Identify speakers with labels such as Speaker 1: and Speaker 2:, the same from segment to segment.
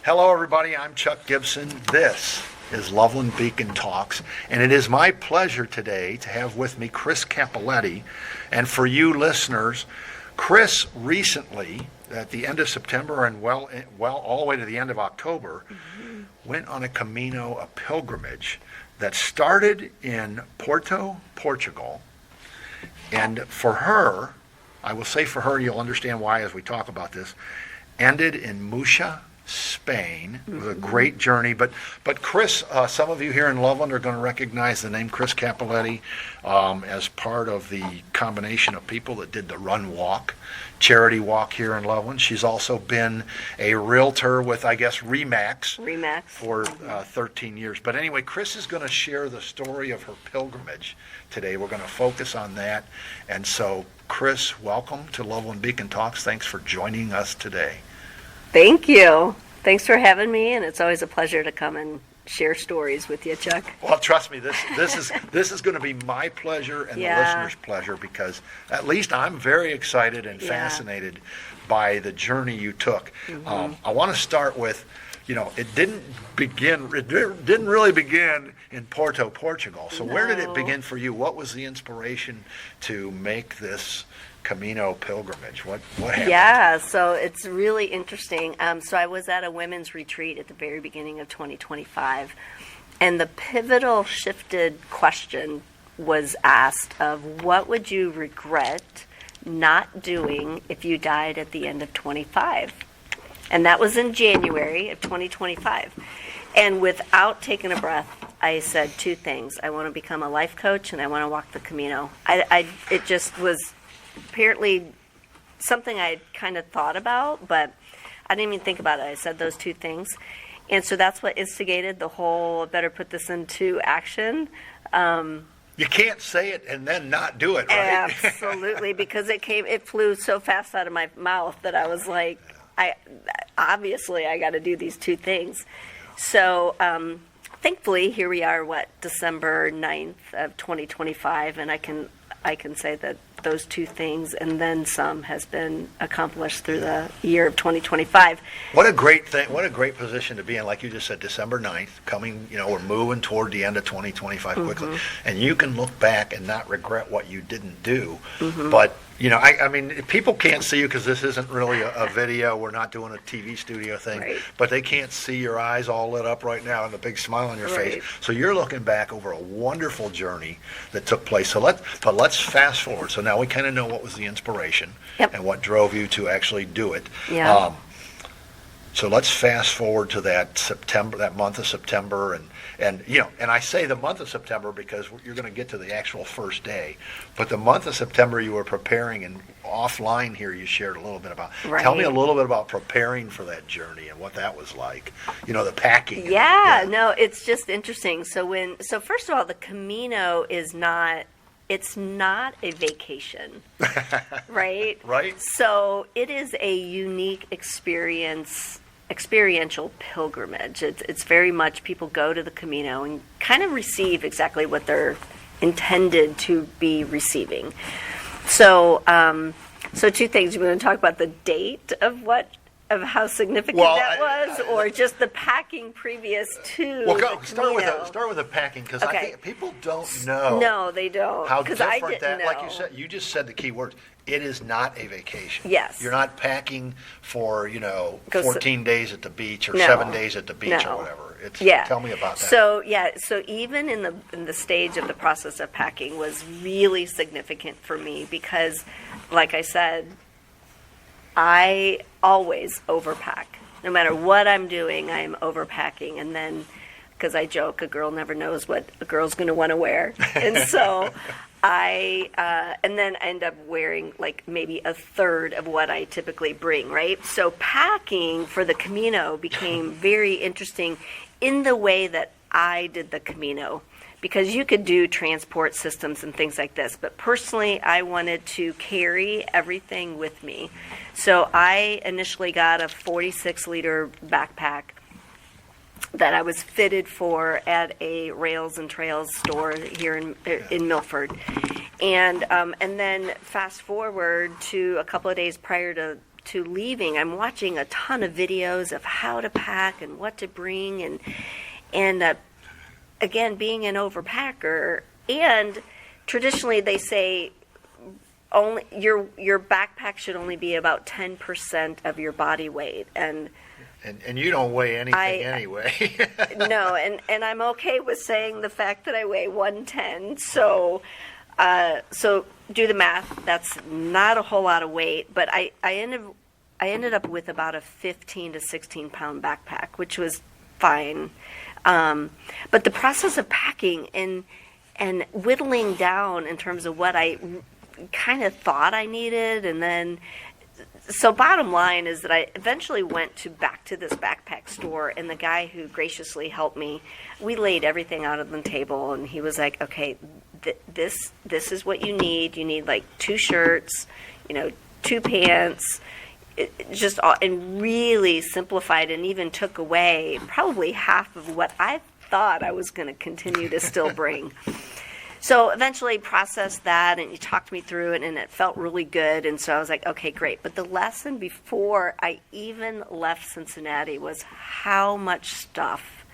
Speaker 1: Hello, everybody. I'm Chuck Gibson. This is Loveland Beacon Talks, and it is my pleasure today to have with me Chris Cappelletti. And for you listeners, Chris recently, at the end of September and well all the way to the end of October, went on a Camino, a pilgrimage that started in Porto, Portugal. And for her, I will say for her, you'll understand why as we talk about this, ended in Muxia, Spain. It was a great journey. But Chris, some of you here in Loveland are going to recognize the name Chris Cappelletti as part of the combination of people that did the Run Walk, charity walk here in Loveland. She's also been a realtor with, I guess, Remax for 13 years. But anyway, Chris is going to share the story of her pilgrimage today. We're going to focus on that. And so, Chris, welcome to Loveland Beacon Talks. Thanks for joining us today.
Speaker 2: Thank you. Thanks for having me, and it's always a pleasure to come and share stories with you, Chuck.
Speaker 1: Well, trust me, this is going to be my pleasure and the listeners' pleasure, because at least I'm very excited and fascinated by the journey you took. I want to start with, it didn't really begin in Porto, Portugal. So where did it begin for you? What was the inspiration to make this Camino pilgrimage? What happened?
Speaker 2: Yeah, so it's really interesting. So I was at a women's retreat at the very beginning of 2025, and the pivotal shifted question was asked of what would you regret not doing if you died at the end of 25? And that was in January of 2025. And without taking a breath, I said two things. I want to become a life coach, and I want to walk the Camino. It just was apparently something I kind of thought about, but I didn't even think about it. I said those two things. And so that's what instigated the whole, better put this into action.
Speaker 1: You can't say it and then not do it, right?
Speaker 2: Absolutely, because it flew so fast out of my mouth that I was like, I got to do these two things. So thankfully, here we are, December 9th of 2025, and I can say that those two things and then some has been accomplished through the year of 2025.
Speaker 1: What a great thing. What a great position to be in. Like you just said, December 9th, coming, we're moving toward the end of 2025 quickly. And you can look back and not regret what you didn't do. But, I mean, people can't see you because this isn't really a video. We're not doing a TV studio thing.
Speaker 2: Right.
Speaker 1: But they can't see your eyes all lit up right now and the big smile on your face. So you're looking back over a wonderful journey that took place. So let's fast forward. So now we kind of know what was the inspiration and what drove you to actually do it.
Speaker 2: Yeah.
Speaker 1: So let's fast forward to that month of September, and I say the month of September because you're going to get to the actual first day. But the month of September you were preparing, and offline here you shared a little bit about.
Speaker 2: Right.
Speaker 1: Tell me a little bit about preparing for that journey and what that was like. The packing.
Speaker 2: No, it's just interesting. So first of all, the Camino is not. It's not a vacation, right?
Speaker 1: Right.
Speaker 2: So it is a unique experiential pilgrimage. It's very much people go to the Camino and kind of receive exactly what they're intended to be receiving. So, two things. We're going to talk about the date of how significant that was, or just the packing previous to.
Speaker 1: Well, start with the packing, because I think people don't know.
Speaker 2: No, they don't.
Speaker 1: How
Speaker 2: different
Speaker 1: I didn't
Speaker 2: know.
Speaker 1: Like you said, you just said the key words. It is not a vacation.
Speaker 2: Yes.
Speaker 1: You're not packing for 14 days at the beach or 7 days at the beach or whatever. Tell me about that.
Speaker 2: So even in the stage of the process of packing was really significant for me because, like I said, I always overpack. No matter what I'm doing, I'm overpacking. And then, because I joke, a girl never knows what a girl's going to want to wear. And so and then I end up wearing like maybe a third of what I typically bring, right? So packing for the Camino became very interesting in the way that I did the Camino. Because you could do transport systems and things like this, but personally, I wanted to carry everything with me. So I initially got a 46-liter backpack that I was fitted for at a Rails and Trails store here in Milford. And then fast forward to a couple of days prior to leaving, I'm watching a ton of videos of how to pack and what to bring, and again, being an overpacker, and traditionally they say only your backpack should only be about 10% of your body weight, and
Speaker 1: you don't weigh anything anyway.
Speaker 2: no, and I'm okay with saying the fact that I weigh 110. So do the math. That's not a whole lot of weight, but I ended up with about a 15 to 16 pound backpack, which was fine. But the process of packing and whittling down in terms of what I kind of thought I needed, and then so bottom line is that I eventually went back to this backpack store, and the guy who graciously helped me, we laid everything out on the table, and he was like, okay, this is what you need. You need like 2 shirts, 2 pants, just all, and really simplified, and even took away probably half of what I thought I was going to continue to still bring. So eventually processed that, and you talked me through it, and it felt really good. And so I was like, okay, great. But the lesson before I even left Cincinnati was how much stuff,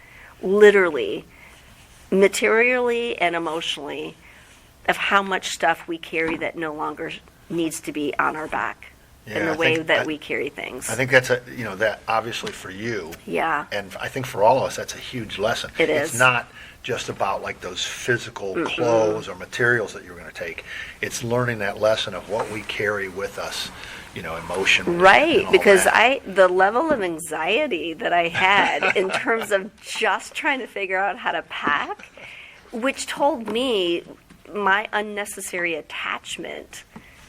Speaker 2: literally, materially and emotionally, of how much stuff we carry that no longer needs to be on our back.
Speaker 1: Yeah,
Speaker 2: in the way that we carry things.
Speaker 1: I think that's that obviously for you.
Speaker 2: Yeah.
Speaker 1: And I think for all of us, that's a huge lesson.
Speaker 2: It is.
Speaker 1: It's not just about like those physical clothes or materials that you're going to take. It's learning that lesson of what we carry with us, emotionally.
Speaker 2: Right,
Speaker 1: and all
Speaker 2: because
Speaker 1: that.
Speaker 2: the level of anxiety that I had in terms of just trying to figure out how to pack, which told me my unnecessary attachment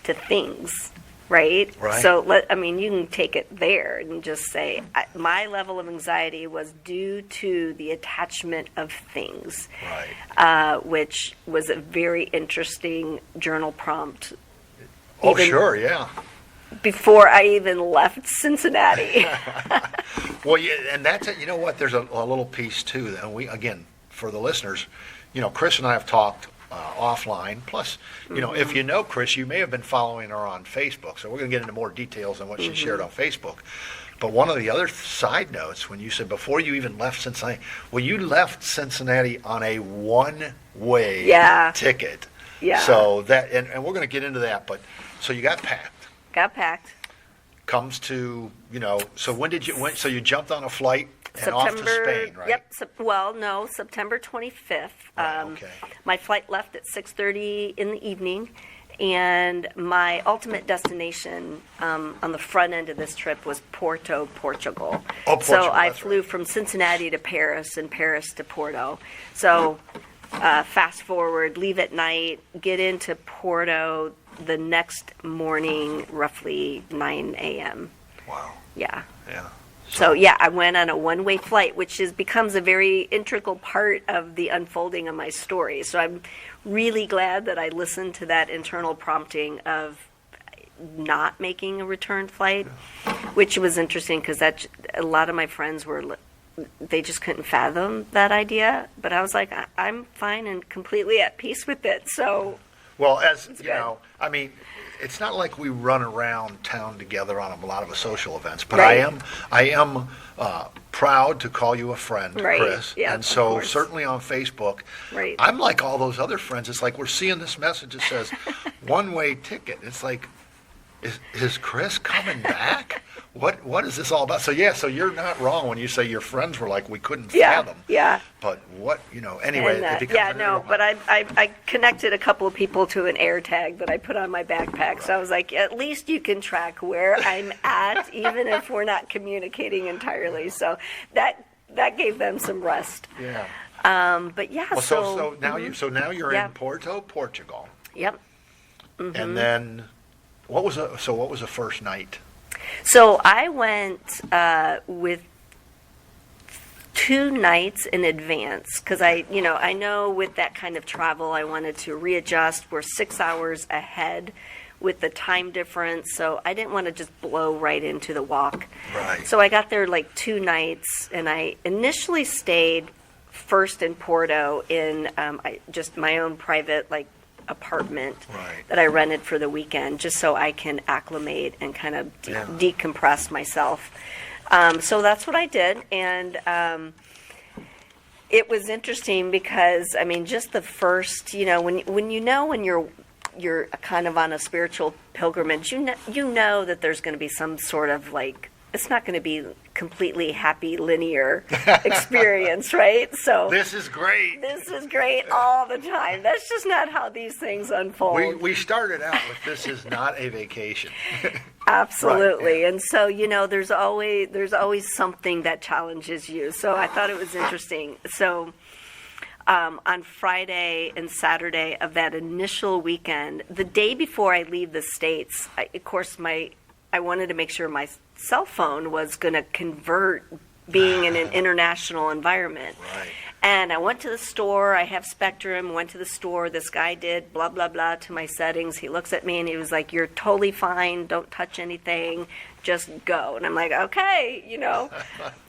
Speaker 2: to things. Right? So, you can take it there and just say, my level of anxiety was due to the attachment of things, which was a very interesting journal prompt.
Speaker 1: Oh, sure, yeah.
Speaker 2: Before I even left Cincinnati.
Speaker 1: Well, yeah, and that's it. You know what? There's a little piece, too. That again, for the listeners, Chris and I have talked offline. Plus, if you know Chris, you may have been following her on Facebook. So we're going to get into more details on what she shared on Facebook. But one of the other side notes, when you said before you even left Cincinnati, well, you left Cincinnati on a one-way ticket.
Speaker 2: Yeah.
Speaker 1: So that, and we're going to get into that. But so you got packed.
Speaker 2: Got packed.
Speaker 1: Comes to, so when did you, so you jumped on a flight and off to Spain, right?
Speaker 2: Yep. September 25th.
Speaker 1: Okay.
Speaker 2: My flight left at 6:30 in the evening, and my ultimate destination on the front end of this trip was Porto, Portugal.
Speaker 1: Oh, Portugal,
Speaker 2: so I
Speaker 1: that's
Speaker 2: flew
Speaker 1: right.
Speaker 2: from Cincinnati to Paris and Paris to Porto. So fast forward, leave at night, get into Porto the next morning, roughly 9 a.m.
Speaker 1: Wow.
Speaker 2: Yeah.
Speaker 1: Yeah.
Speaker 2: So I went on a one-way flight, which becomes a very integral part of the unfolding of my story. So I'm really glad that I listened to that internal prompting of not making a return flight, which was interesting because a lot of my friends they just couldn't fathom that idea. But I was like, I'm fine and completely at peace with it. So,
Speaker 1: well, as you know, it's not like we run around town together on a lot of social events, but I am proud to call you a friend, Chris.
Speaker 2: Yeah,
Speaker 1: and so certainly on Facebook, I'm like all those other friends. It's like we're seeing this message that says one-way ticket. It's like, is Chris coming back? What is this all about? So so you're not wrong when you say your friends were like, we couldn't fathom.
Speaker 2: Yeah.
Speaker 1: But anyway, it becomes
Speaker 2: but I connected a couple of people to an air tag that I put on my backpack. So I was like, at least you can track where I'm at, even if we're not communicating entirely. So that gave them some rest.
Speaker 1: Yeah.
Speaker 2: But yeah.
Speaker 1: Well, so now you're in Porto, Portugal.
Speaker 2: Yep.
Speaker 1: And then what was the first night?
Speaker 2: So I went with 2 nights in advance because I know with that kind of travel I wanted to readjust. We're 6 hours ahead with the time difference, so I didn't want to just blow right into the walk.
Speaker 1: Right.
Speaker 2: So I got there like 2 nights, and I initially stayed first in Porto in just my own private apartment
Speaker 1: Right.
Speaker 2: that I rented for the weekend, just so I can acclimate and kind of decompress myself. So that's what I did, and it was interesting because, I mean, just the first, when you're kind of on a spiritual pilgrimage, you know that there's going to be some sort of like, it's not going to be completely happy linear experience, right? So
Speaker 1: This is great.
Speaker 2: this is great all the time. That's just not how these things unfold.
Speaker 1: We started out with this is not a vacation.
Speaker 2: Absolutely.
Speaker 1: Right,
Speaker 2: And so, there's always something that challenges you. So I thought it was interesting. So on Friday and Saturday of that initial weekend, the day before I leave the States, I wanted to make sure my cell phone was going to convert being in an international environment.
Speaker 1: Right.
Speaker 2: And I went to the store. I have Spectrum. Went to the store. This guy did blah, blah, blah to my settings. He looks at me and he was like, "You're totally fine. Don't touch anything. Just go." And I'm like, okay,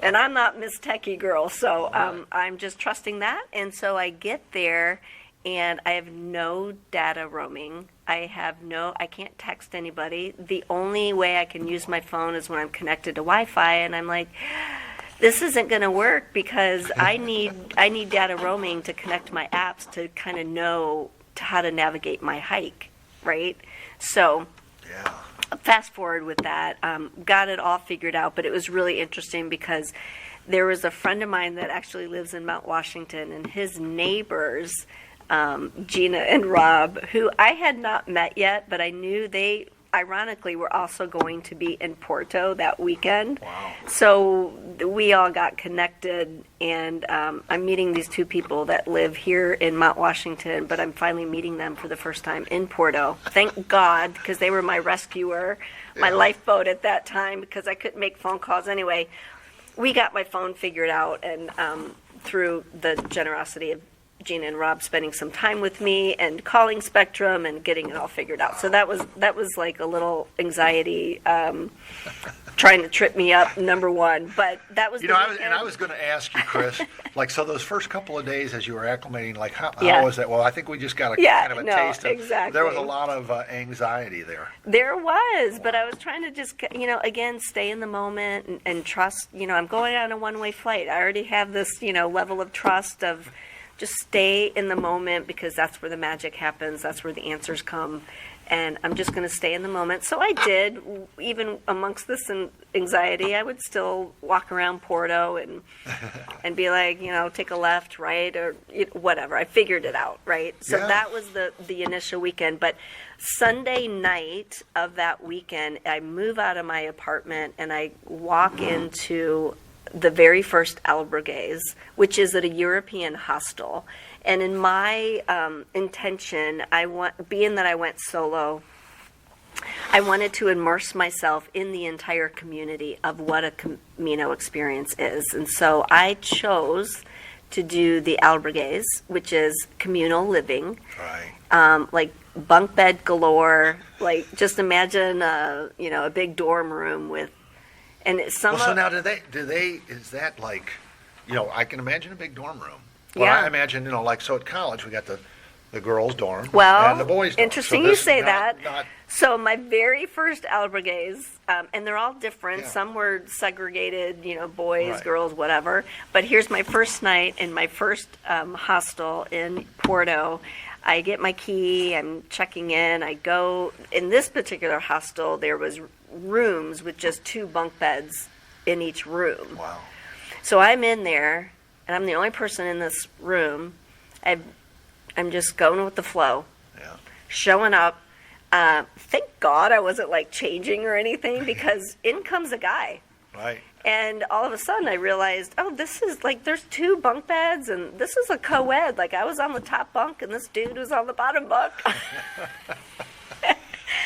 Speaker 2: And I'm not Miss Techie girl, so I'm just trusting that. And so I get there, and I have no data roaming. I can't text anybody. The only way I can use my phone is when I'm connected to Wi-Fi, and I'm like, this isn't going to work because I need data roaming to connect my apps to kind of know how to navigate my hike, right? So fast forward with that, got it all figured out, but it was really interesting because there was a friend of mine that actually lives in Mount Washington, and his neighbors, Gina and Rob, who I had not met yet, but I knew they ironically were also going to be in Porto that weekend.
Speaker 1: Wow.
Speaker 2: So we all got connected, and I'm meeting these two people that live here in Mount Washington, but I'm finally meeting them for the first time in Porto. Thank God, because they were my rescuer, my lifeboat at that time, because I couldn't make phone calls anyway. We got my phone figured out, and through the generosity of Gina and Rob spending some time with me and calling Spectrum and getting it all figured out. So that was like a little anxiety trying to trip me up, number one. But that was
Speaker 1: I was going to ask you, Chris, so those first couple of days as you were acclimating, how was that? Well, I think we just got a kind of a taste of
Speaker 2: exactly.
Speaker 1: There was a lot of anxiety there.
Speaker 2: There was, but I was trying to just, again, stay in the moment and trust. I'm going on a one-way flight. I already have this, level of trust of just stay in the moment, because that's where the magic happens. That's where the answers come. And I'm just going to stay in the moment. So I did. Even amongst this anxiety, I would still walk around Porto and be like, take a left, right, or whatever. I figured it out, right? So that was the initial weekend. But Sunday night of that weekend, I move out of my apartment and I walk into the very first albergues, which is at a European hostel. And in my intention, being that I went solo, I wanted to immerse myself in the entire community of what a Camino experience is. And so I chose to do the albergues, which is communal living.
Speaker 1: Right.
Speaker 2: Like bunk bed galore. Like just imagine a big dorm room with. And
Speaker 1: So now, is that like, I can imagine a big dorm room. Well,
Speaker 2: Yeah.
Speaker 1: I imagine, so at college we got the girls' dorm
Speaker 2: Well,
Speaker 1: and the boys' dorm.
Speaker 2: interesting
Speaker 1: So
Speaker 2: you
Speaker 1: this
Speaker 2: say
Speaker 1: not-
Speaker 2: that.
Speaker 1: not-
Speaker 2: So my very first albergues, and they're all different.
Speaker 1: Yeah.
Speaker 2: Some were segregated, boys,
Speaker 1: Right.
Speaker 2: girls, whatever. But here's my first night in my first hostel in Porto. I get my key, I'm checking in, I go. In this particular hostel, there was rooms with just 2 bunk beds in each room.
Speaker 1: Wow.
Speaker 2: So I'm in there, and I'm the only person in this room. I'm just going with the flow,
Speaker 1: Yeah.
Speaker 2: showing up. Thank God I wasn't changing or anything, because in comes a guy.
Speaker 1: Right.
Speaker 2: And all of a sudden I realized, this is there's 2 bunk beds, and this is a co-ed. I was on the top bunk and this dude was on the bottom bunk.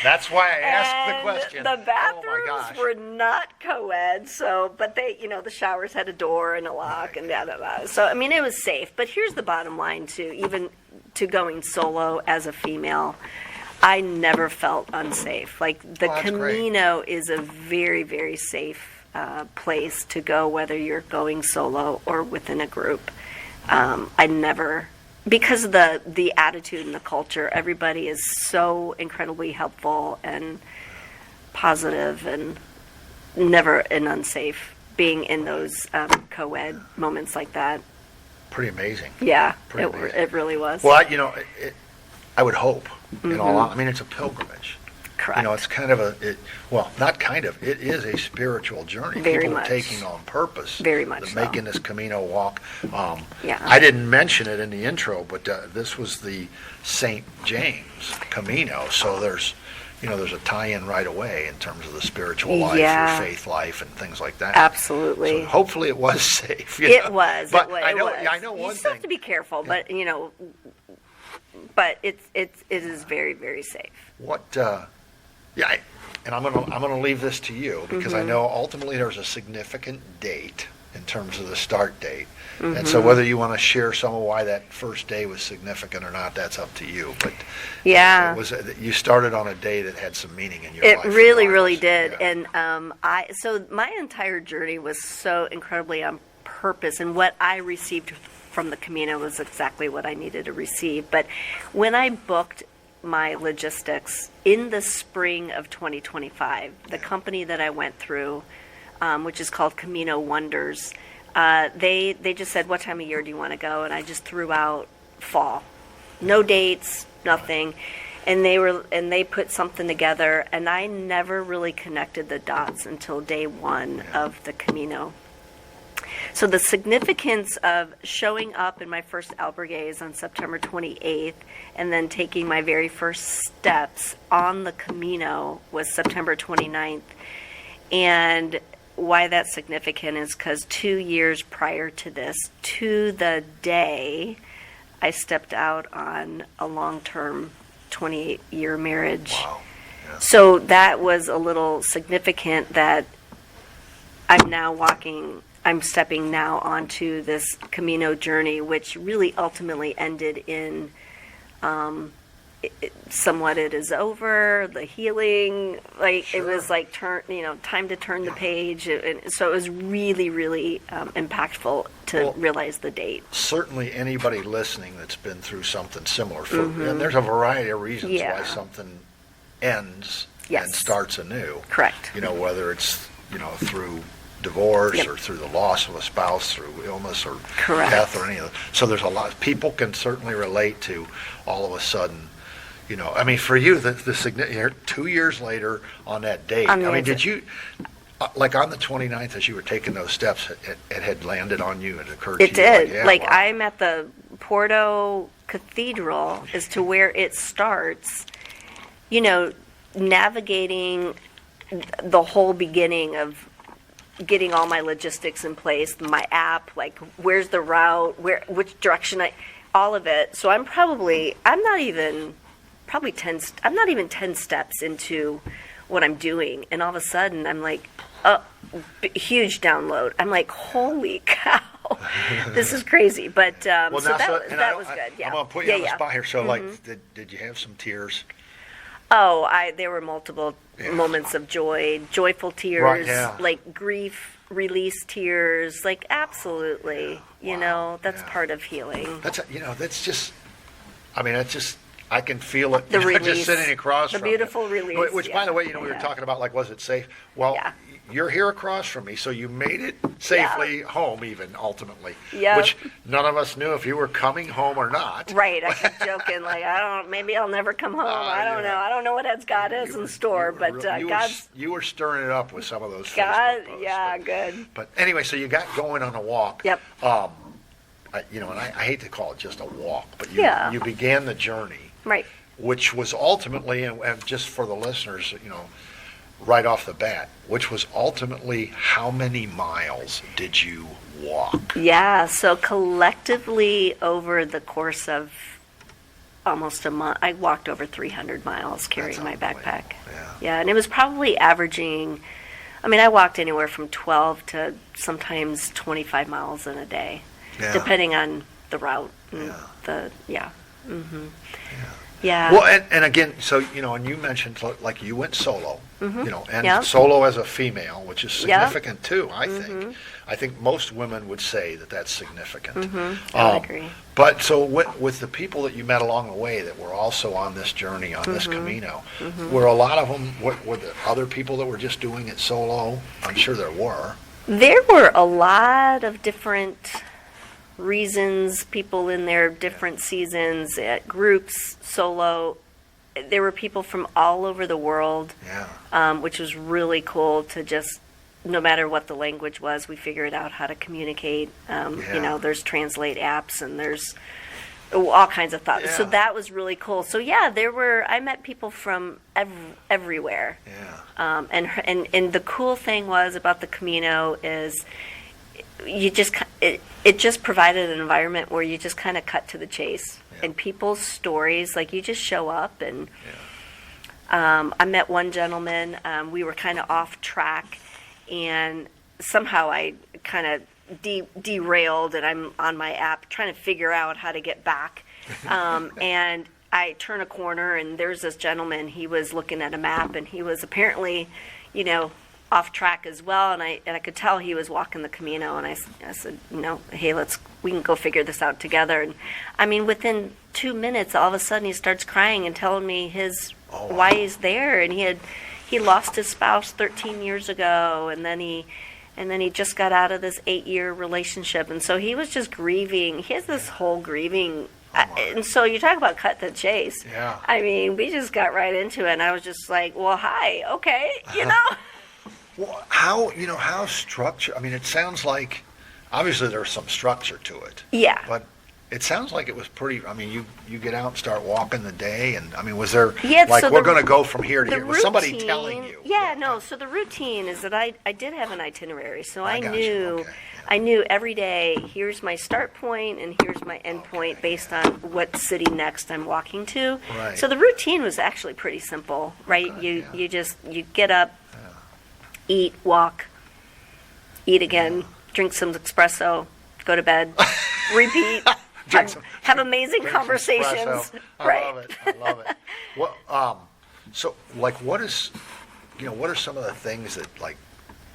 Speaker 1: That's why I asked the
Speaker 2: And
Speaker 1: question.
Speaker 2: the
Speaker 1: Oh my
Speaker 2: bathrooms
Speaker 1: gosh.
Speaker 2: were not co-ed, but they, the showers had a door and a lock and da da da. So, I mean, it was safe. But here's the bottom line, too. Even to going solo as a female, I never felt unsafe. The
Speaker 1: that's
Speaker 2: Camino is a very, very safe place to go, whether you're going solo or within a group. I never because of the attitude and the culture. Everybody is so incredibly helpful and positive and never and unsafe being in those co-ed moments like that.
Speaker 1: Pretty amazing.
Speaker 2: Yeah,
Speaker 1: Pretty amazing.
Speaker 2: it really was.
Speaker 1: Well, I would hope, I mean, it's a pilgrimage.
Speaker 2: Correct.
Speaker 1: It's kind of not kind of, it is a spiritual journey.
Speaker 2: Very
Speaker 1: People
Speaker 2: much.
Speaker 1: are taking on purpose.
Speaker 2: Very much so.
Speaker 1: Making this Camino walk.
Speaker 2: Yeah.
Speaker 1: I didn't mention it in the intro, but this was the St. James Camino, so there's a tie-in right away in terms of the spiritual life,
Speaker 2: Yeah.
Speaker 1: your faith life, and things like that.
Speaker 2: Absolutely.
Speaker 1: So hopefully it was safe.
Speaker 2: It was.
Speaker 1: But
Speaker 2: it was.
Speaker 1: I know
Speaker 2: You
Speaker 1: one
Speaker 2: just have
Speaker 1: thing.
Speaker 2: to be careful, but but it is very, very safe.
Speaker 1: And I'm gonna leave this to you because
Speaker 2: Mm-hmm.
Speaker 1: I know ultimately there's a significant date in terms of the start date, and
Speaker 2: Mm-hmm.
Speaker 1: so whether you want to share some of why that first day was significant or not, that's up to you. But
Speaker 2: Yeah.
Speaker 1: you started on a day that had some meaning in your
Speaker 2: It
Speaker 1: life.
Speaker 2: really, really
Speaker 1: regardless.
Speaker 2: did.
Speaker 1: Yeah.
Speaker 2: And so my entire journey was so incredibly on purpose, and what I received from the Camino was exactly what I needed to receive. But when I booked my logistics in the spring of 2025, the company that I went through, which is called Camino Wonders, they just said, "What time of year do you want to go?" And I just threw out fall, no dates, nothing. And they put something together, and I never really connected the dots until day one of the Camino. So the significance of showing up in my first albergues on September 28th and then taking my very first steps on the Camino was September 29th. And why that's significant is because 2 years prior to this, to the day, I stepped out on a long-term 28-year marriage.
Speaker 1: Wow. Yeah.
Speaker 2: So that was a little significant that I'm stepping now onto this Camino journey, which really ultimately ended in somewhat it is over, the healing,
Speaker 1: Sure.
Speaker 2: it was like time to turn the page. And so it was really, really impactful to realize the date.
Speaker 1: Certainly anybody listening that's been through something similar, and there's a variety of reasons
Speaker 2: Yeah.
Speaker 1: why something ends
Speaker 2: Yes.
Speaker 1: and starts anew.
Speaker 2: Correct.
Speaker 1: Whether it's, through divorce
Speaker 2: Yep.
Speaker 1: or through the loss of a spouse, through illness or
Speaker 2: Correct.
Speaker 1: death or any of that. So there's a lot. People can certainly relate to all of a sudden, for you, the 2 years later on that date, did you, like on the 29th as you were taking those steps, it had landed on you, it occurred to you?
Speaker 2: It did.
Speaker 1: Wow.
Speaker 2: I'm at the Porto Cathedral as to where it starts, navigating the whole beginning of getting all my logistics in place, my app, where's the route, which direction all of it. So I'm not even 10 steps into what I'm doing. And all of a sudden I'm like, huge download. I'm like, holy cow, this is crazy. But, that was good. Yeah.
Speaker 1: I'm going to put you on the
Speaker 2: Yeah.
Speaker 1: spot here. So did you have some tears?
Speaker 2: There were multiple moments of joy, joyful tears,
Speaker 1: Right, yeah.
Speaker 2: Grief release tears, absolutely.
Speaker 1: Wow,
Speaker 2: That's
Speaker 1: yeah.
Speaker 2: part of healing.
Speaker 1: That's just, I can feel it.
Speaker 2: The release.
Speaker 1: Just sitting across
Speaker 2: The
Speaker 1: from
Speaker 2: beautiful
Speaker 1: you.
Speaker 2: release,
Speaker 1: Which, by
Speaker 2: yeah.
Speaker 1: the way, we were
Speaker 2: Yeah.
Speaker 1: talking about, was it safe? Well,
Speaker 2: Yeah.
Speaker 1: you're here across from me, so you made it safely home, even, ultimately.
Speaker 2: Yep.
Speaker 1: Which none of us knew if you were coming home or not.
Speaker 2: Right, I kept joking, maybe I'll never come home. I don't know. I don't know what God has in store, but God's...
Speaker 1: You were stirring it up with some of those
Speaker 2: God,
Speaker 1: Facebook posts,
Speaker 2: yeah,
Speaker 1: but-
Speaker 2: good.
Speaker 1: But anyway, so you got going on a walk.
Speaker 2: Yep.
Speaker 1: And I hate to call it just a walk, but you began the journey,
Speaker 2: Right.
Speaker 1: which was ultimately, and just for the listeners, right off the bat, which was ultimately how many miles did you walk?
Speaker 2: Yeah, so collectively over the course of almost a month, I walked over 300 miles carrying my
Speaker 1: unbelievable.
Speaker 2: backpack.
Speaker 1: Yeah.
Speaker 2: And it was probably averaging, I walked anywhere from 12 to sometimes 25 miles in a day,
Speaker 1: Yeah.
Speaker 2: depending on the route. And
Speaker 1: Yeah.
Speaker 2: Yeah.
Speaker 1: Well, and again, so, and you mentioned, like, you went solo, and
Speaker 2: Yep.
Speaker 1: solo as a female, which is
Speaker 2: Yep.
Speaker 1: significant too, I think. I think most women would say that that's significant.
Speaker 2: I would agree.
Speaker 1: But so with the people that you met along the way that were also on this journey, on this Camino, were a lot of them, were there other people that were just doing it solo? I'm sure there were.
Speaker 2: There were a lot of different reasons, people in their different seasons, groups, solo. There were people from all over the world, which was really cool to just, no matter what the language was, we figured out how to communicate. There's translate apps and there's all kinds of thoughts.
Speaker 1: Yeah.
Speaker 2: So that was really cool. So yeah, I met people from everywhere.
Speaker 1: Yeah.
Speaker 2: And the cool thing was about the Camino is it just provided an environment where you just kind of cut to the chase.
Speaker 1: Yeah.
Speaker 2: And people's stories, like you just show up and I met one gentleman, we were kind of off track and somehow I kind of derailed and I'm on my app trying to figure out how to get back. And I turn a corner and there's this gentleman, he was looking at a map and he was apparently, off track as well, and I could tell he was walking the Camino, and I said, hey, we can go figure this out together. And I mean, within 2 minutes, all of a sudden he starts crying and telling me why he's there, and he lost his spouse 13 years ago, and then he just got out of this 8-year relationship, and so he was just grieving. He has this whole grieving. And so you talk about cut the chase.
Speaker 1: Yeah.
Speaker 2: I mean, we just got right into it, and I was just like, well, hi, okay,
Speaker 1: Well, how structured? I mean, it sounds like, obviously there's some structure to it.
Speaker 2: Yeah.
Speaker 1: But it sounds like it was pretty, I mean, you get out and start walking the day, and, I mean, was there, we're going to go from here to here? Was somebody telling you?
Speaker 2: Yeah, no, so the routine is that I did have an itinerary, so I
Speaker 1: got
Speaker 2: knew,
Speaker 1: you. Okay.
Speaker 2: I knew every day, here's my start point, and here's my end point based on what city next I'm walking to.
Speaker 1: Right.
Speaker 2: So the routine was actually pretty simple, right?
Speaker 1: Okay,
Speaker 2: You get up, eat, walk, eat again, drink some espresso, go to bed, repeat, have amazing conversations.
Speaker 1: I love it. Well, so, like, what are some of the things that, like,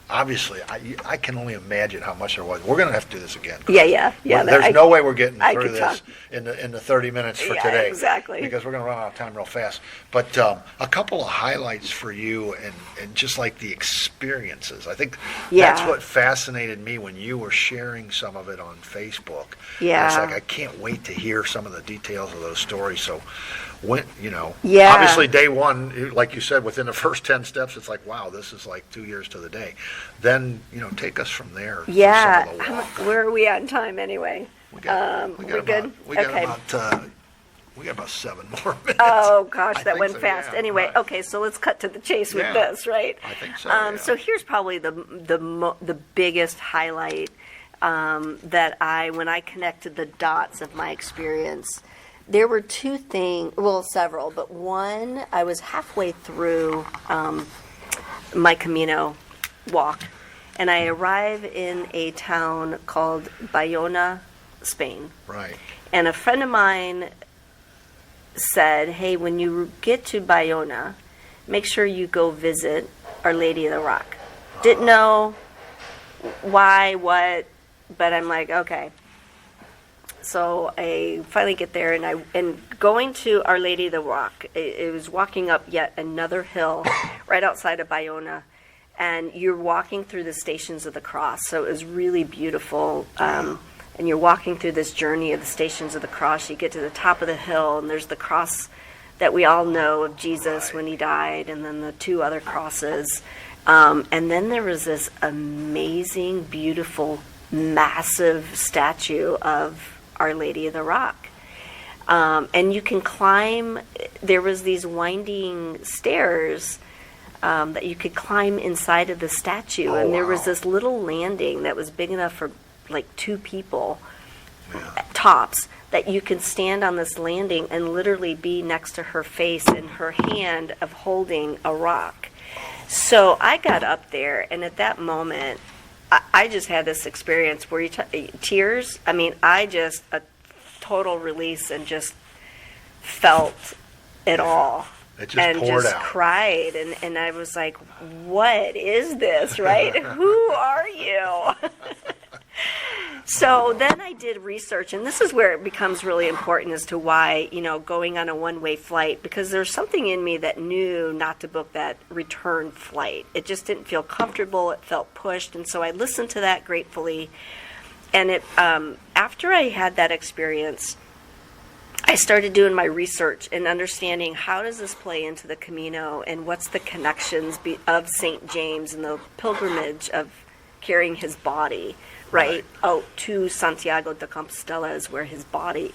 Speaker 1: obviously, I can only imagine how much there was. We're going to have to do this again.
Speaker 2: Yeah.
Speaker 1: There's no way we're getting
Speaker 2: I
Speaker 1: through
Speaker 2: could
Speaker 1: this
Speaker 2: talk.
Speaker 1: in the 30 minutes for today.
Speaker 2: Exactly.
Speaker 1: Because we're going to run out of time real fast. But a couple of highlights for you and just like the experiences. I think that's what fascinated me when you were sharing some of it on Facebook.
Speaker 2: Yeah.
Speaker 1: It's like, I can't wait to hear some of the details of those stories. So,
Speaker 2: Yeah.
Speaker 1: obviously day one, like you said, within the first 10 steps, it's like, wow, this is like 2 years to the day. Then, take us from there. through
Speaker 2: Yeah.
Speaker 1: some of the walk.
Speaker 2: Where are we on time anyway?
Speaker 1: We got
Speaker 2: we're good?
Speaker 1: We got
Speaker 2: Okay.
Speaker 1: about 7 more minutes.
Speaker 2: Oh gosh,
Speaker 1: I
Speaker 2: that
Speaker 1: think
Speaker 2: went
Speaker 1: so,
Speaker 2: fast.
Speaker 1: yeah,
Speaker 2: Anyway,
Speaker 1: right.
Speaker 2: okay, so let's cut to the chase with
Speaker 1: Yeah.
Speaker 2: this, right?
Speaker 1: I think so, yeah.
Speaker 2: So here's probably the biggest highlight that when I connected the dots of my experience. There were two things, well, several, but one, I was halfway through my Camino walk, and I arrive in a town called Bayona, Spain.
Speaker 1: Right.
Speaker 2: And a friend of mine said, hey, when you get to Bayona, make sure you go visit Our Lady of the Rock. Didn't know why, what, but I'm like, okay. So I finally get there, and going to Our Lady of the Rock, it was walking up yet another hill right outside of Bayona, and you're walking through the Stations of the Cross. So it was really beautiful. And you're walking through this journey of the Stations of the Cross. You get to the top of the hill, and there's the cross that we all know of Jesus when he died, and then the 2 other crosses. And then there was this amazing, beautiful, massive statue of Our Lady of the Rock. And you can climb, there was these winding stairs that you could climb inside of the statue. And there was this little landing that was big enough for like 2 people, tops, that you can stand on this landing and literally be next to her face and her hand of holding a rock. So I got up there, and at that moment, I just had this experience where tears. I mean, a total release, and just felt at all.
Speaker 1: It just
Speaker 2: and
Speaker 1: poured
Speaker 2: just
Speaker 1: out.
Speaker 2: cried, and I was like, what is this, right? Who are you? So then I did research, and this is where it becomes really important as to why, going on a one-way flight, because there's something in me that knew not to book that return flight. It just didn't feel comfortable. It felt pushed, and so I listened to that gratefully. And after I had that experience, I started doing my research and understanding how does this play into the Camino and what's the connections of St. James and the pilgrimage of carrying his body right out to Santiago de Compostela is where his body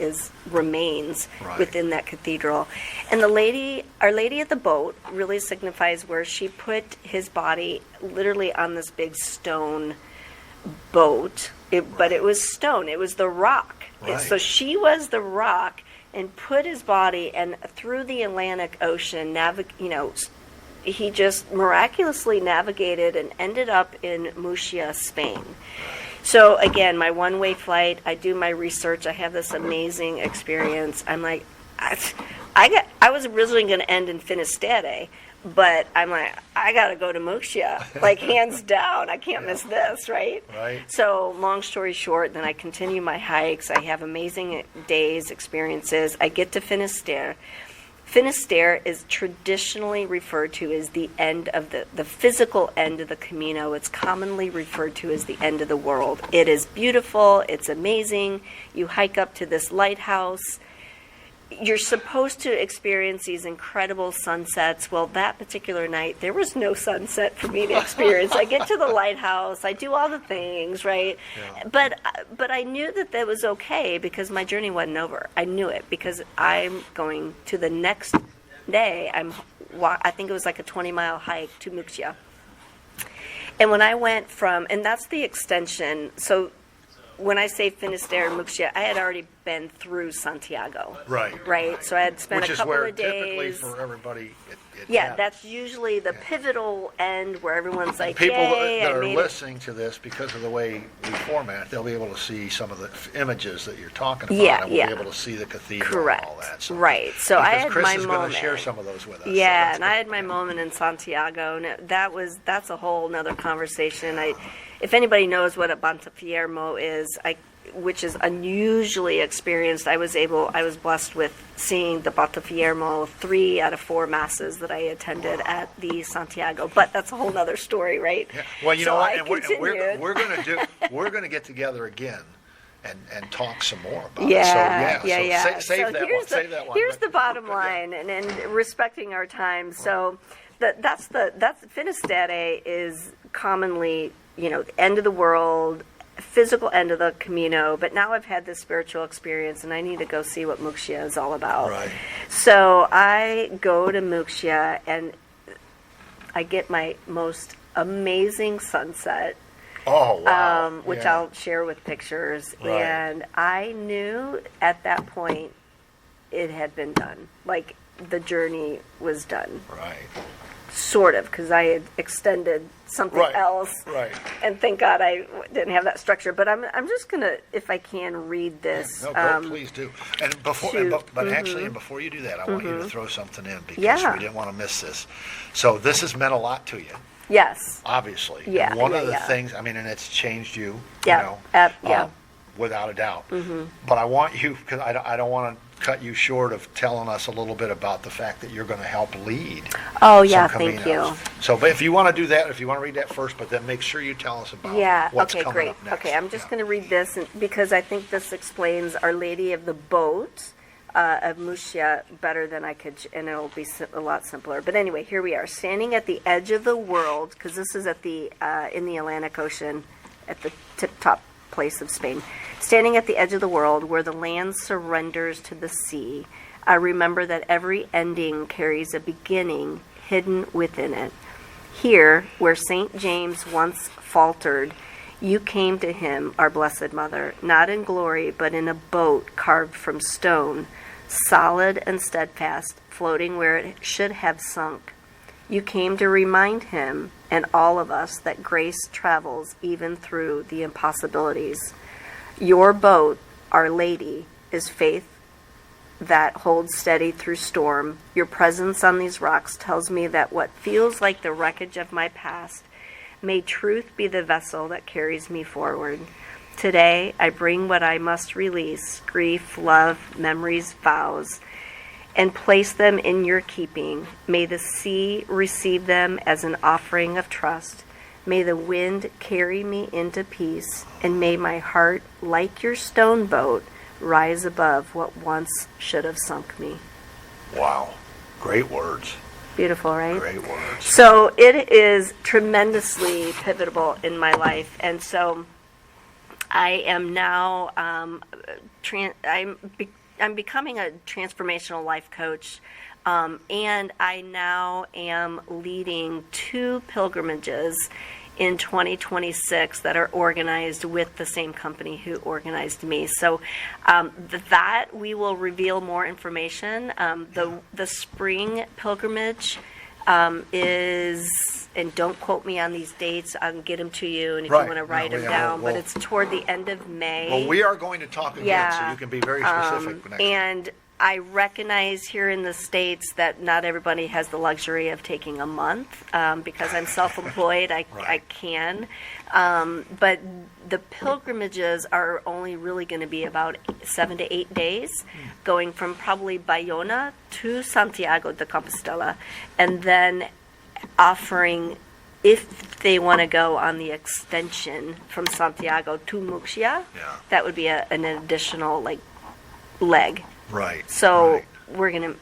Speaker 2: remains within that cathedral. And Our Lady of the Boat really signifies where she put his body literally on this big stone boat. But it was stone. It was the rock.
Speaker 1: Right.
Speaker 2: So she was the rock and put his body, and through the Atlantic Ocean, he just miraculously navigated and ended up in Muxia, Spain. So again, my one-way flight, I do my research, I have this amazing experience. I'm like, I was originally going to end in Finisterre, but I'm like, I got to go to Muxia, like hands down. I can't miss this, right?
Speaker 1: Right.
Speaker 2: So long story short, then I continue my hikes. I have amazing days, experiences. I get to Finisterre. Finisterre is traditionally referred to as the end of the physical end of the Camino. It's commonly referred to as the end of the world. It is beautiful. It's amazing. You hike up to this lighthouse. You're supposed to experience these incredible sunsets. Well, that particular night, there was no sunset for me to experience. I get to the lighthouse. I do all the things, right? Yeah. But I knew that was okay because my journey wasn't over. I knew it because I'm going to the next day. I think it was like a 20-mile hike to Muxia. And when I went and that's the extension. So when I say Finisterre and Muxia, I had already been through Santiago. Right. So I had spent a couple of days.
Speaker 1: Which is where typically for everybody it
Speaker 2: yeah,
Speaker 1: happens.
Speaker 2: that's usually the pivotal end where everyone's like,
Speaker 1: people
Speaker 2: yay,
Speaker 1: that
Speaker 2: I
Speaker 1: are
Speaker 2: made
Speaker 1: listening to this, because of the way we format, they'll be able to see some of the images that you're talking about.
Speaker 2: Yeah,
Speaker 1: and we'll be able to see the cathedral
Speaker 2: Correct.
Speaker 1: and all that. So,
Speaker 2: right. So I had
Speaker 1: Chris
Speaker 2: my
Speaker 1: is
Speaker 2: moment.
Speaker 1: going to share some of those with us.
Speaker 2: Yeah,
Speaker 1: so
Speaker 2: and I had my moment in Santiago, and that's a whole nother conversation. If anybody knows what a Bontefiermo is, which is unusually experienced. I was blessed with seeing the Bontefiermo 3 out of 4 masses that I attended at the Santiago. But that's a whole other story, right?
Speaker 1: Yeah. Well, you know what? And
Speaker 2: we're
Speaker 1: we're going to get together again and talk some more about
Speaker 2: yeah,
Speaker 1: it. So
Speaker 2: yeah.
Speaker 1: Save that one.
Speaker 2: Here's the bottom line, and respecting our time. So that's Finisterre is commonly, the end of the world, physical end of the Camino, but now I've had this spiritual experience and I need to go see what Muxia is all about.
Speaker 1: Right.
Speaker 2: So I go to Muxia and I get my most amazing sunset.
Speaker 1: Oh, wow.
Speaker 2: Which I'll share with pictures.
Speaker 1: Right.
Speaker 2: And I knew at that point it had been done. Like the journey was done.
Speaker 1: Right.
Speaker 2: Sort of, because I had extended something else.
Speaker 1: Right.
Speaker 2: And thank God I didn't have that structure. But I'm just going to, if I can, read this.
Speaker 1: Yeah, no, please do. And before you do that, I want you to throw something in because we didn't want to miss this. So this has meant a lot to you.
Speaker 2: Yes.
Speaker 1: Obviously.
Speaker 2: Yeah.
Speaker 1: And one of the things, and it's changed you.
Speaker 2: Yeah.
Speaker 1: Without a doubt. But I want you, because I don't want to cut you short of telling us a little bit about the fact that you're going to help lead.
Speaker 2: Oh, yeah, thank you.
Speaker 1: So but if you want to do that, if you want to read that first, but then make sure you tell us about what's coming up next.
Speaker 2: Okay, I'm just going to read this because I think this explains Our Lady of the Boat of Muxia better than I could, and it'll be a lot simpler. But anyway, here we are, standing at the edge of the world, because this is at the in the Atlantic Ocean, at the tip-top place of Spain. Standing at the edge of the world where the land surrenders to the sea, I remember that every ending carries a beginning hidden within it. Here, where St. James once faltered, you came to him, our Blessed Mother, not in glory, but in a boat carved from stone, solid and steadfast, floating where it should have sunk. You came to remind him and all of us that grace travels even through the impossibilities. Your boat, Our Lady, is faith that holds steady through storm. Your presence on these rocks tells me that what feels like the wreckage of my past, may truth be the vessel that carries me forward. Today, I bring what I must release, grief, love, memories, vows, and place them in your keeping. May the sea receive them as an offering of trust. May the wind carry me into peace, and may my heart, like your stone boat, rise above what once should have sunk me.
Speaker 1: Wow. Great words.
Speaker 2: Beautiful, right?
Speaker 1: Great words.
Speaker 2: So it is tremendously pivotal in my life, and so I am now I'm becoming a transformational life coach, and I now am leading 2 pilgrimages in 2026 that are organized with the same company who organized me. So that we will reveal more information. The spring pilgrimage is, and don't quote me on these dates, I'll get them to you, and if
Speaker 1: Right.
Speaker 2: you want to write
Speaker 1: No,
Speaker 2: them
Speaker 1: yeah,
Speaker 2: down,
Speaker 1: well,
Speaker 2: but it's toward the end of May.
Speaker 1: Well, we are going to talk again, so you can be very specific next time.
Speaker 2: And I recognize here in the States that not everybody has the luxury of taking a month. Because I'm self-employed, I can. But the pilgrimages are only really going to be about 7 to 8 days, going from probably Bayona to Santiago de Compostela, and then offering, if they want to go on the extension from Santiago to Muxia, that would be an additional leg.
Speaker 1: Right.
Speaker 2: So
Speaker 1: right.
Speaker 2: we're gonna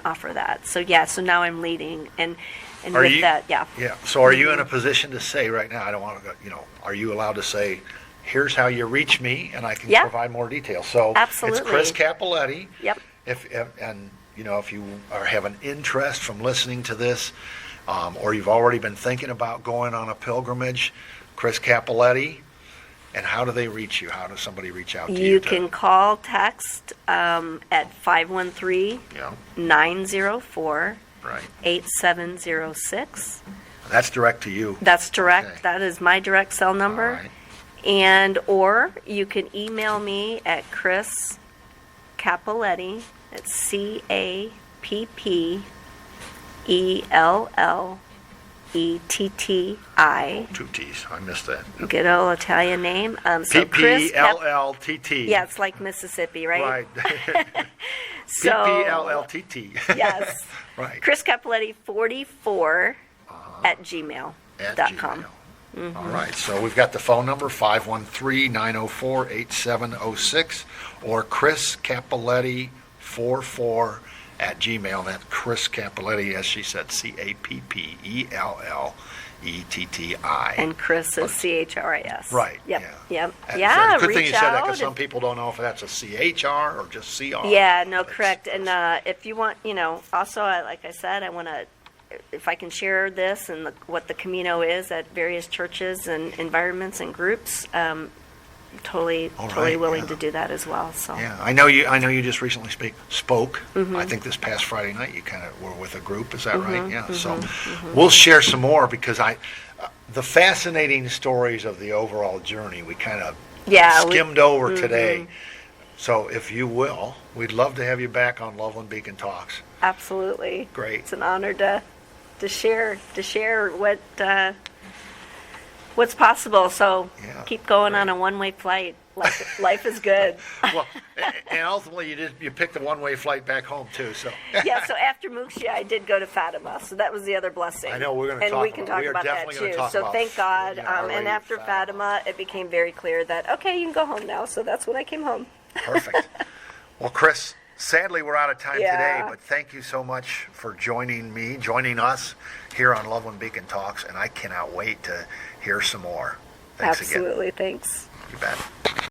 Speaker 2: offer that. So so now I'm leading, and
Speaker 1: Are
Speaker 2: with
Speaker 1: you-
Speaker 2: that,
Speaker 1: Yeah. So are you in a position to say right now, I don't want to go, are you allowed to say, here's how you reach me, and I can provide more details? So
Speaker 2: Absolutely.
Speaker 1: It's Chris Cappelletti.
Speaker 2: Yep.
Speaker 1: If you have an interest from listening to this, or you've already been thinking about going on a pilgrimage, Chris Cappelletti. And how do they reach you? How does somebody reach out to you?
Speaker 2: You can call, text at 513-904
Speaker 1: Right.
Speaker 2: 8706.
Speaker 1: That's direct to you.
Speaker 2: That's direct.
Speaker 1: Okay.
Speaker 2: That is my direct cell number.
Speaker 1: All right.
Speaker 2: And or you can email me at Chris Cappelletti. It's CAPPELLETTI.
Speaker 1: 2 T's. I missed that.
Speaker 2: Good old Italian name. So Chris
Speaker 1: P-P-L-L-T-T.
Speaker 2: Yeah, it's like Mississippi, right?
Speaker 1: Right.
Speaker 2: So
Speaker 1: P-P-L-L-T-T.
Speaker 2: yes.
Speaker 1: Right.
Speaker 2: Chris Cappelletti 44 at
Speaker 1: At
Speaker 2: gmail.com.
Speaker 1: Gmail. All right. So we've got the phone number, 513-904-8706, or Chris Cappelletti 44 at Gmail. And that's Chris Cappelletti, as she said, CAPPELLETTI.
Speaker 2: And Chris is CHRIS.
Speaker 1: Right.
Speaker 2: Yep.
Speaker 1: Yeah.
Speaker 2: Yep.
Speaker 1: And
Speaker 2: Yeah.
Speaker 1: good thing
Speaker 2: Reach
Speaker 1: you said that,
Speaker 2: out.
Speaker 1: because some people don't know if that's a CHR or just CR.
Speaker 2: Yeah. No.
Speaker 1: But
Speaker 2: Correct.
Speaker 1: it's-
Speaker 2: And if you want, also, like I said, I want to. If I can share this and what the Camino is at various churches and environments and groups, totally
Speaker 1: right,
Speaker 2: willing
Speaker 1: yeah.
Speaker 2: to do that as well. So
Speaker 1: Yeah, I know you just recently spoke.
Speaker 2: Mm-hmm.
Speaker 1: I think this past Friday night you kind of were with a group. Is that
Speaker 2: Mm-hmm,
Speaker 1: right? Yeah. So we'll share some more, because the fascinating stories of the overall journey we kind of skimmed over
Speaker 2: Mm-hmm.
Speaker 1: today. So if you will, we'd love to have you back on Loveland Beacon Talks.
Speaker 2: absolutely,
Speaker 1: Great.
Speaker 2: It's an honor to share what's possible. So
Speaker 1: Yeah,
Speaker 2: keep going
Speaker 1: great.
Speaker 2: on a one-way flight. Life is good.
Speaker 1: Well, and ultimately you picked a one-way flight back home too. So
Speaker 2: Yeah, so after Muxia, I did go to Fatima, so that was the other blessing.
Speaker 1: I know we're going to
Speaker 2: and
Speaker 1: talk
Speaker 2: we can
Speaker 1: about.
Speaker 2: talk
Speaker 1: We are
Speaker 2: about that
Speaker 1: definitely going
Speaker 2: too.
Speaker 1: to talk
Speaker 2: So
Speaker 1: about.
Speaker 2: thank God.
Speaker 1: our
Speaker 2: And
Speaker 1: lady
Speaker 2: after Fatima, it became very clear that okay, you can go home now. So that's when I came home.
Speaker 1: Perfect. Well, Chris, sadly we're out of time
Speaker 2: Yeah.
Speaker 1: today, but thank you so much for joining us here on Loveland Beacon Talks, and I cannot wait to hear some more. Thanks again.
Speaker 2: Absolutely, thanks.
Speaker 1: You bet.